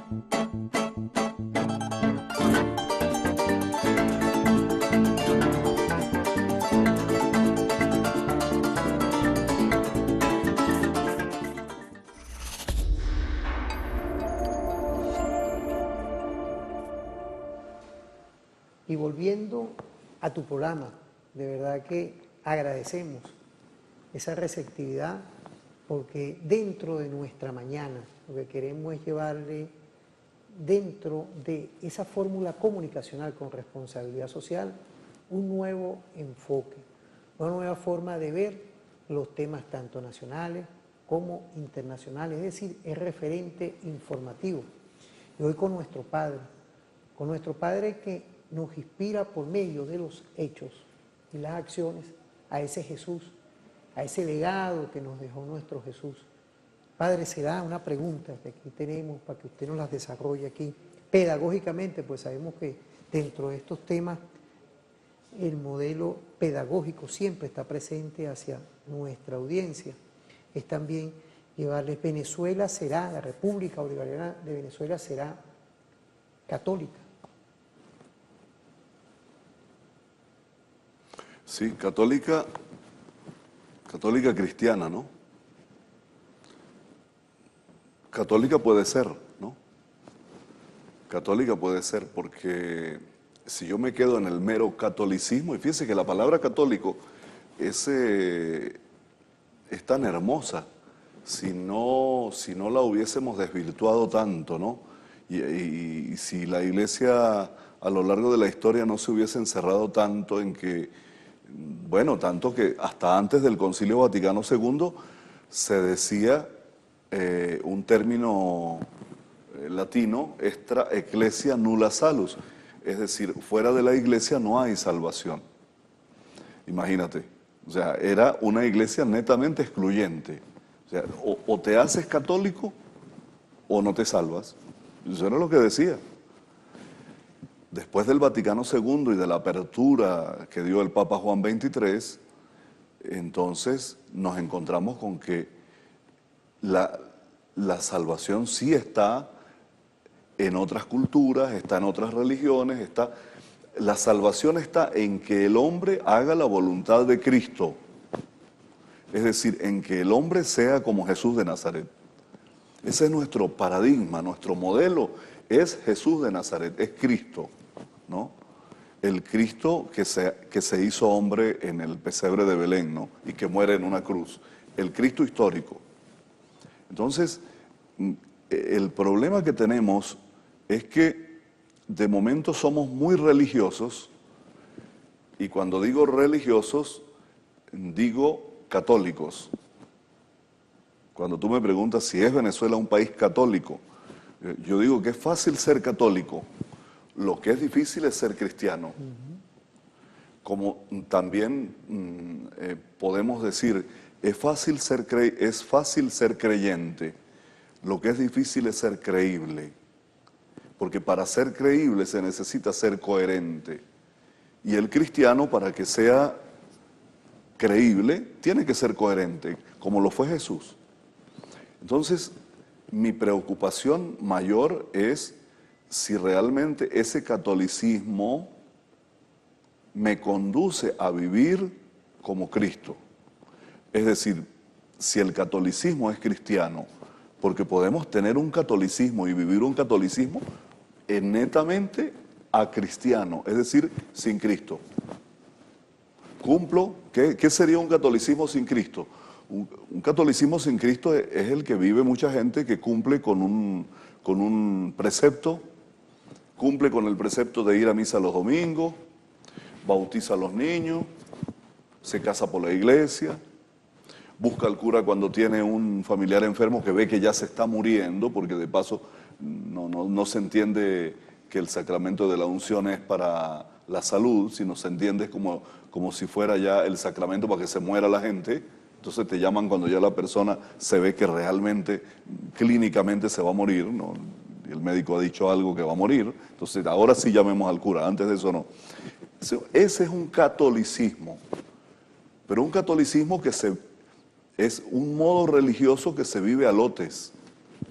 Y volviendo a tu programa, de verdad que agradecemos esa receptividad, porque dentro de nuestra mañana lo que queremos es llevarle, dentro de esa fórmula comunicacional con responsabilidad social, un nuevo enfoque, una nueva forma de ver los temas tanto nacionales como internacionales, es decir, es referente informativo. Y hoy con nuestro Padre que nos inspira por medio de los hechos y las acciones a ese Jesús, a ese legado que nos dejó nuestro Jesús. Padre, será una pregunta que aquí tenemos para que usted nos las desarrolle aquí pedagógicamente, pues sabemos que dentro de estos temas el modelo pedagógico siempre está presente hacia nuestra audiencia. Es también llevarles Venezuela será, la República Bolivariana de Venezuela será católica. Sí, católica cristiana, ¿no? Católica puede ser, ¿no? Católica puede ser porque si yo me quedo en el mero catolicismo, y fíjense que la palabra católico es tan hermosa, si no la hubiésemos desvirtuado tanto, ¿no? Y si la Iglesia a lo largo de la historia no se hubiese encerrado tanto en que, bueno, tanto que hasta antes del Concilio Vaticano II se decía un término latino, extra ecclesia nulla salus, es decir, fuera de la iglesia no hay salvación. Imagínate, o sea, era una iglesia netamente excluyente. O sea, o te haces católico o no te salvas. Eso era lo que decía. Después del Vaticano II y de la apertura que dio el Papa Juan XXIII, entonces nos encontramos con que la salvación sí está en otras culturas, está en otras religiones, la salvación está en que el hombre haga la voluntad de Cristo, es decir, en que el hombre sea como Jesús de Nazaret. Ese es nuestro paradigma, nuestro modelo es Jesús de Nazaret, es Cristo, ¿no? El Cristo que se hizo hombre en el pesebre de Belén, ¿no? Y que muere en una cruz, el Cristo histórico. Entonces, el problema que tenemos es que de momento somos muy religiosos, y cuando digo religiosos, digo católicos. Cuando tú me preguntas si es Venezuela un país católico, yo digo que es fácil ser católico, lo que es difícil es ser cristiano. Como también podemos decir, es fácil ser creyente, lo que es difícil es ser creíble. Porque para ser creíble se necesita ser coherente. Y el cristiano, para que sea creíble, tiene que ser coherente, como lo fue Jesús. Entonces, mi preocupación mayor es si realmente ese catolicismo me conduce a vivir como Cristo. Es decir, si el catolicismo es cristiano, porque podemos tener un catolicismo y vivir un catolicismo netamente acristiano, es decir, sin Cristo. ¿Qué sería un catolicismo sin Cristo? Un catolicismo sin Cristo es el que vive mucha gente que cumple con un precepto, cumple con el precepto de ir a misa los domingos, bautiza a los niños, se casa por la iglesia, busca al cura cuando tiene un familiar enfermo que ve que ya se está muriendo, porque de paso no se entiende que el sacramento de la unción es para la salud, sino se entiende como si fuera ya el sacramento para que se muera la gente. Entonces te llaman cuando ya la persona se ve que realmente, clínicamente se va a morir, ¿no? Y el médico ha dicho algo que va a morir, entonces ahora sí llamemos al cura, antes de eso no. Ese es un catolicismo, pero un catolicismo que es un modo religioso que se vive a lotes,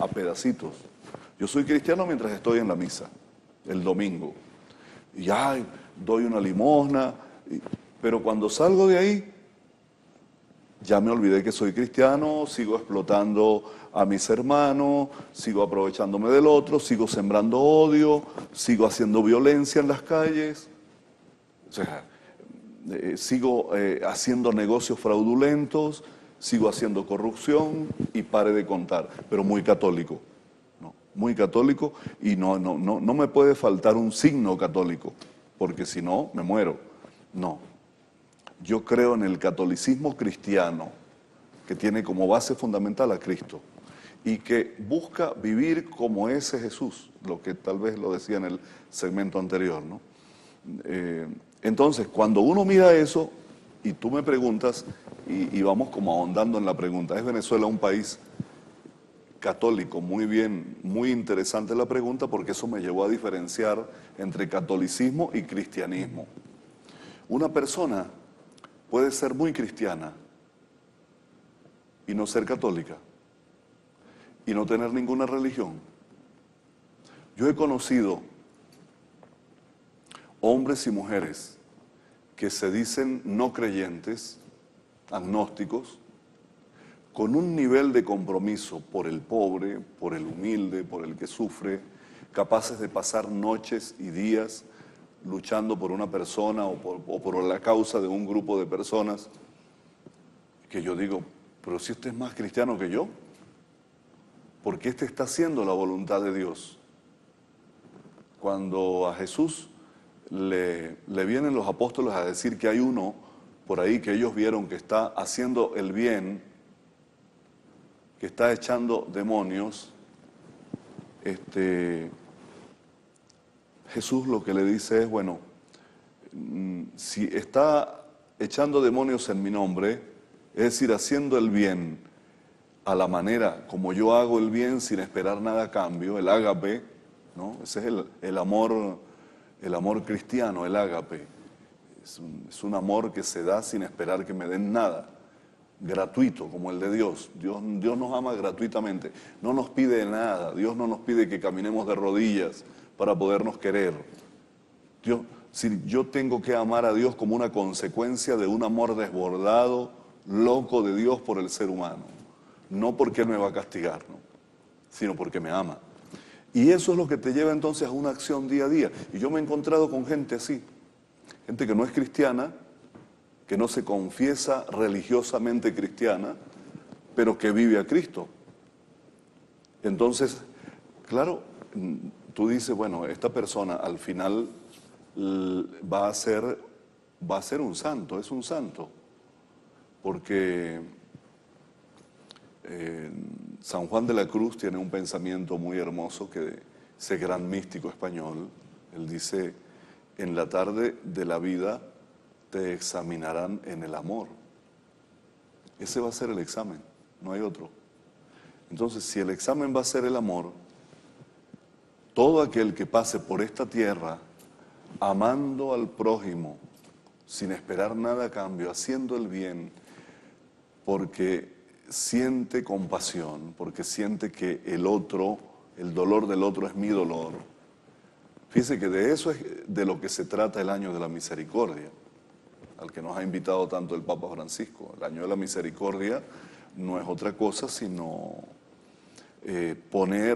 a pedacitos. Yo soy cristiano mientras estoy en la misa, el domingo. Y ay, doy una limosna, pero cuando salgo de ahí, ya me olvidé que soy cristiano, sigo explotando a mis hermanos, sigo aprovechándome del otro, sigo sembrando odio, sigo haciendo violencia en las calles, o sea, sigo haciendo negocios fraudulentos, sigo haciendo corrupción y pare de contar, pero muy católico, ¿no? Muy católico y no me puede faltar un signo católico, porque si no, me muero. No. Yo creo en el catolicismo cristiano, que tiene como base fundamental a Cristo y que busca vivir como ese Jesús, lo que tal vez lo decía en el segmento anterior, ¿no? Entonces, cuando uno mira eso, y tú me preguntas, y vamos como ahondando en la pregunta, ¿es Venezuela un país católico? Muy bien, muy interesante la pregunta, porque eso me llevó a diferenciar entre catolicismo y cristianismo. Una persona puede ser muy cristiana y no ser católica y no tener ninguna religión. Yo he conocido hombres y mujeres que se dicen no creyentes, agnósticos, con un nivel de compromiso por el pobre, por el humilde, por el que sufre, capaces de pasar noches y días luchando por una persona o por la causa de un grupo de personas, que yo digo, pero si usted es más cristiano que yo, porque este está haciendo la voluntad de Dios. Cuando a Jesús le vienen los apóstoles a decir que hay uno por ahí que ellos vieron que está haciendo el bien, que está echando demonios, Jesús lo que le dice es, bueno, si está echando demonios en mi nombre, es decir, haciendo el bien a la manera como yo hago el bien sin esperar nada a cambio, el ágape, ¿no? Ese es el amor cristiano, el ágape. Es un amor que se da sin esperar que me den nada, gratuito como el de Dios. Dios nos ama gratuitamente, no nos pide nada, Dios no nos pide que caminemos de rodillas para podernos querer. Si yo tengo que amar a Dios como una consecuencia de un amor desbordado, loco de Dios por el ser humano, no porque Él me va a castigar, ¿no? Sino porque me ama. Y eso es lo que te lleva entonces a una acción día a día. Y yo me he encontrado con gente así, gente que no es cristiana, que no se confiesa religiosamente cristiana, pero que vive a Cristo. Entonces, claro, tú dices, bueno, esta persona al final va a ser un santo, es un santo, porque San Juan de la Cruz tiene un pensamiento muy hermoso, que ese gran místico español, él dice, en la tarde de la vida te examinarán en el amor. Ese va a ser el examen, no hay otro. Entonces, si el examen va a ser el amor, todo aquel que pase por esta tierra amando al prójimo, sin esperar nada a cambio, haciendo el bien, porque siente compasión, porque siente que el otro, el dolor del otro es mi dolor. Fíjese que de eso es de lo que se trata el año de la misericordia, al que nos ha invitado tanto el Papa Francisco. El año de la misericordia no es otra cosa sino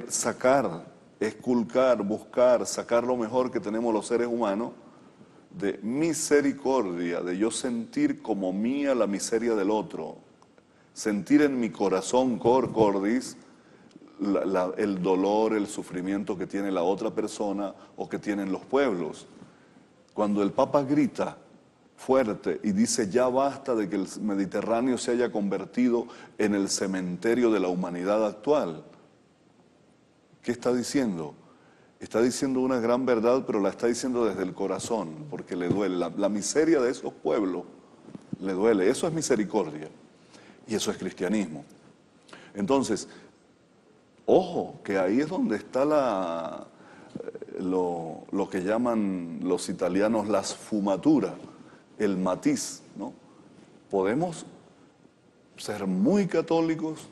sacar, esculcar, buscar, sacar lo mejor que tenemos los seres humanos de misericordia, de yo sentir como mía la miseria del otro, sentir en mi corazón, cor cordis, el dolor, el sufrimiento que tiene la otra persona o que tienen los pueblos. Cuando el Papa grita fuerte y dice, ya basta de que el Mediterráneo se haya convertido en el cementerio de la humanidad actual, ¿qué está diciendo? Está diciendo una gran verdad, pero la está diciendo desde el corazón, porque le duele. La miseria de esos pueblos le duele. Eso es misericordia y eso es cristianismo. Entonces, ojo, que ahí es donde está lo que llaman los italianos la sfumatura, el matiz, ¿no? Podemos ser muy católicos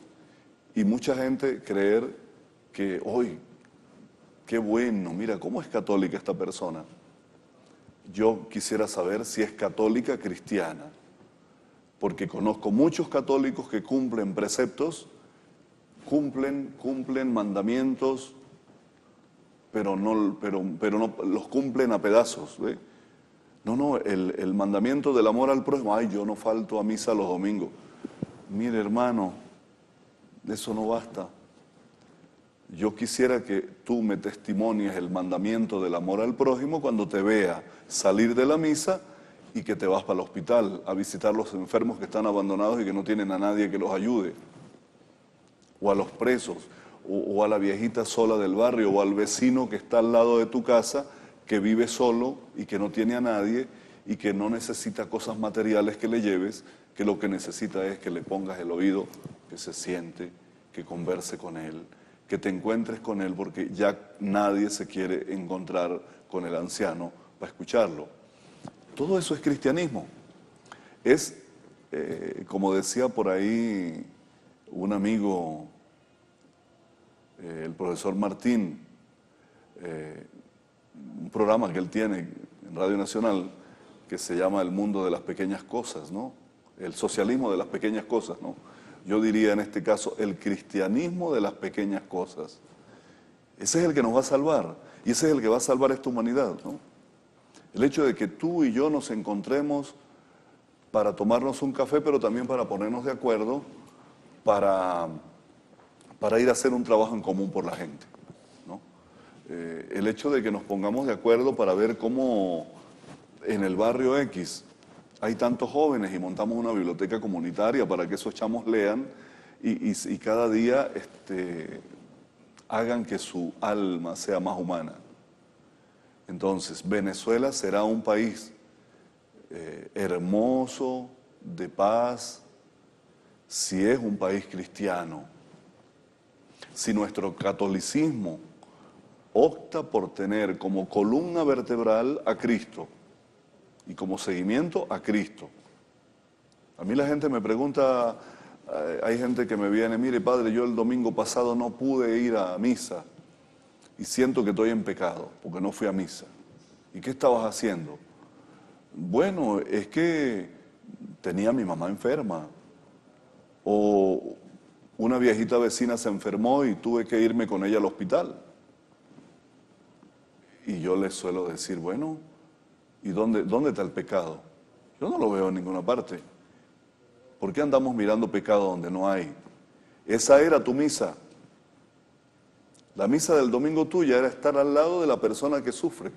y mucha gente creer que hoy qué bueno, mira, ¿cómo es católica esta persona? Yo quisiera saber si es católica cristiana, porque conozco muchos católicos que cumplen preceptos, cumplen mandamientos, pero no los cumplen a pedazos, ¿ve? No, el mandamiento del amor al prójimo, ay, yo no falto a misa los domingos. Mire, hermano, eso no basta. Yo quisiera que tú me testimonies el mandamiento del amor al prójimo cuando te vea salir de la misa y que te vas para el hospital a visitar los enfermos que están abandonados y que no tienen a nadie que los ayude, o a los presos, o a la viejita sola del barrio, o al vecino que está al lado de tu casa, que vive solo y que no tiene a nadie y que no necesita cosas materiales que le lleves, que lo que necesita es que le pongas el oído, que se siente, que converse con él, que te encuentres con él, porque ya nadie se quiere encontrar con el anciano para escucharlo. Todo eso es cristianismo. Es, como decía por ahí un amigo, el profesor Martín, un programa que él tiene en Radio Nacional que se llama El mundo de las pequeñas cosas, ¿no? El socialismo de las pequeñas cosas, ¿no? Yo diría en este caso el cristianismo de las pequeñas cosas. Ese es el que nos va a salvar y ese es el que va a salvar esta humanidad, ¿no? El hecho de que tú y yo nos encontremos para tomarnos un café, pero también para ponernos de acuerdo, para ir a hacer un trabajo en común por la gente, ¿no? El hecho de que nos pongamos de acuerdo para ver cómo en el barrio X hay tantos jóvenes y montamos una biblioteca comunitaria para que esos chamos lean y cada día hagan que su alma sea más humana. Entonces, Venezuela será un país hermoso, de paz, si es un país cristiano, si nuestro catolicismo opta por tener como columna vertebral a Cristo y como seguimiento a Cristo. A mí la gente me pregunta, hay gente que me viene, mire padre, yo el domingo pasado no pude ir a misa y siento que estoy en pecado porque no fui a misa. ¿Y qué estabas haciendo? Bueno, es que tenía a mi mamá enferma o una viejita vecina se enfermó y tuve que irme con ella al hospital. Y yo les suelo decir, bueno, ¿y dónde está el pecado? Yo no lo veo en ninguna parte. ¿Por qué andamos mirando pecado donde no hay? Esa era tu misa. La misa del domingo tuya era estar al lado de la persona que sufre.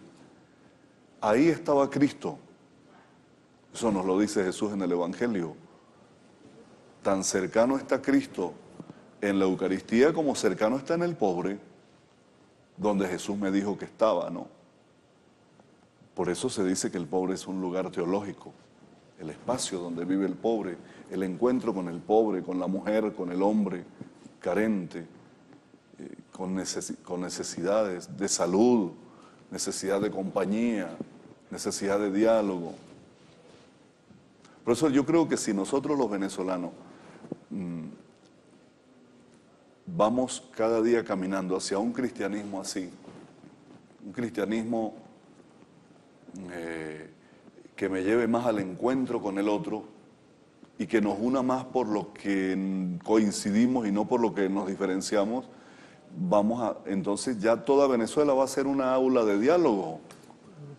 Ahí estaba Cristo. Eso nos lo dice Jesús en el Evangelio. Tan cercano está Cristo en la Eucaristía como cercano está en el pobre, donde Jesús me dijo que estaba, ¿no? Por eso se dice que el pobre es un lugar teológico, el espacio donde vive el pobre, el encuentro con el pobre, con la mujer, con el hombre carente, con necesidades de salud, necesidad de compañía, necesidad de diálogo. Por eso yo creo que si nosotros los venezolanos vamos cada día caminando hacia un cristianismo así, un cristianismo que me lleve más al encuentro con el otro y que nos una más por lo que coincidimos y no por lo que nos diferenciamos, entonces ya toda Venezuela va a ser una aula de diálogo.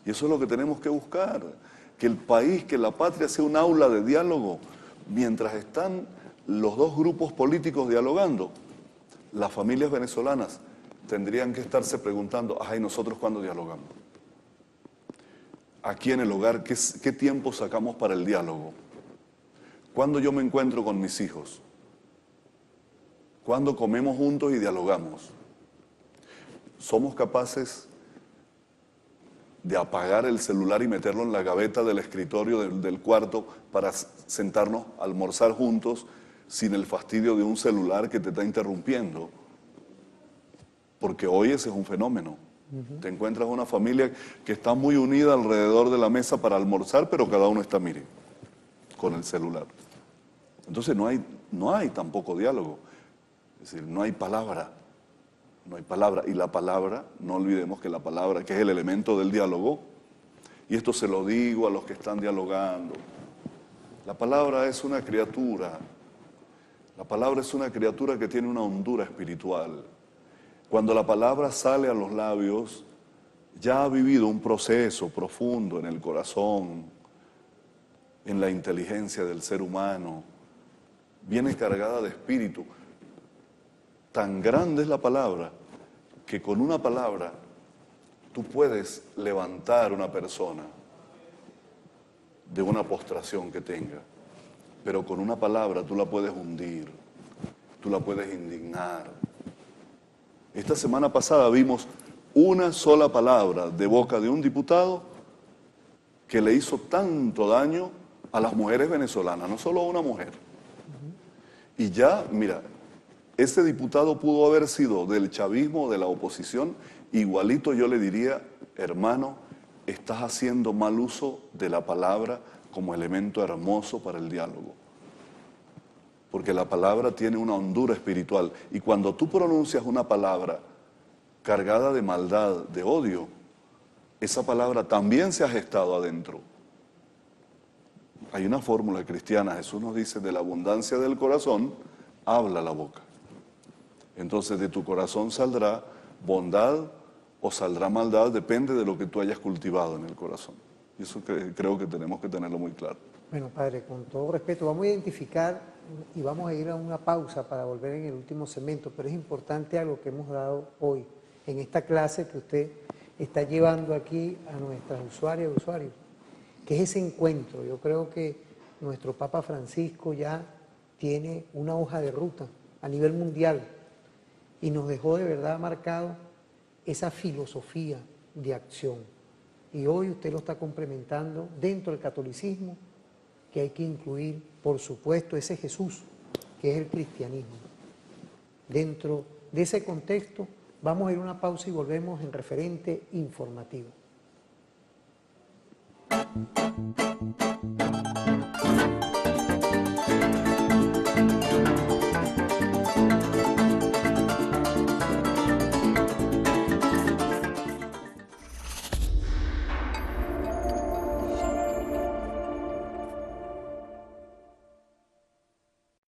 Y eso es lo que tenemos que buscar, que el país, que la patria sea un aula de diálogo. Mientras están los dos grupos políticos dialogando, las familias venezolanas tendrían que estarse preguntando, ay, ¿nosotros cuándo dialogamos? Aquí en el hogar, ¿qué tiempo sacamos para el diálogo? ¿Cuándo yo me encuentro con mis hijos? ¿Cuándo comemos juntos y dialogamos? ¿Somos capaces de apagar el celular y meterlo en la gaveta del escritorio del cuarto para sentarnos a almorzar juntos sin el fastidio de un celular que te está interrumpiendo? Porque hoy ese es un fenómeno. Te encuentras una familia que está muy unida alrededor de la mesa para almorzar, pero cada uno está, mire, con el celular. Entonces no hay tampoco diálogo, es decir, no hay palabra. no hay palabra. Y la palabra, no olvidemos que la palabra, que es el elemento del diálogo, y esto se lo digo a los que están dialogando, la palabra es una criatura. La palabra es una criatura que tiene una hondura espiritual. Cuando la palabra sale a los labios, ya ha vivido un proceso profundo en el corazón, en la inteligencia del ser humano. Viene cargada de espíritu. Tan grande es la palabra que con una palabra tú puedes levantar una persona de una postración que tenga. Pero con una palabra tú la puedes hundir, tú la puedes indignar. Esta semana pasada vimos una sola palabra de boca de un diputado que le hizo tanto daño a las mujeres venezolanas, no solo a una mujer. Y ya, mira, ese diputado pudo haber sido del chavismo, de la oposición, igualito yo le diría, hermano, estás haciendo mal uso de la palabra como elemento hermoso para el diálogo. Porque la palabra tiene una hondura espiritual. Y cuando tú pronuncias una palabra cargada de maldad, de odio, esa palabra también se ha gestado adentro. Hay una fórmula cristiana, Jesús nos dice, de la abundancia del corazón, habla la boca. Entonces de tu corazón saldrá bondad o saldrá maldad, depende de lo que tú hayas cultivado en el corazón. Y eso creo que tenemos que tenerlo muy claro. Bueno, padre, con todo respeto, vamos a identificar y vamos a ir a una pausa para volver en el último segmento, pero es importante algo que hemos dado hoy, en esta clase que usted está llevando aquí a nuestras usuarias y usuarios, que es ese encuentro. Yo creo que nuestro Papa Francisco ya tiene una hoja de ruta a nivel mundial y nos dejó de verdad marcado esa filosofía de acción. Y hoy usted lo está complementando dentro del catolicismo, que hay que incluir, por supuesto, ese Jesús, que es el cristianismo. Dentro de ese contexto, vamos a ir a una pausa y volvemos en referente informativo.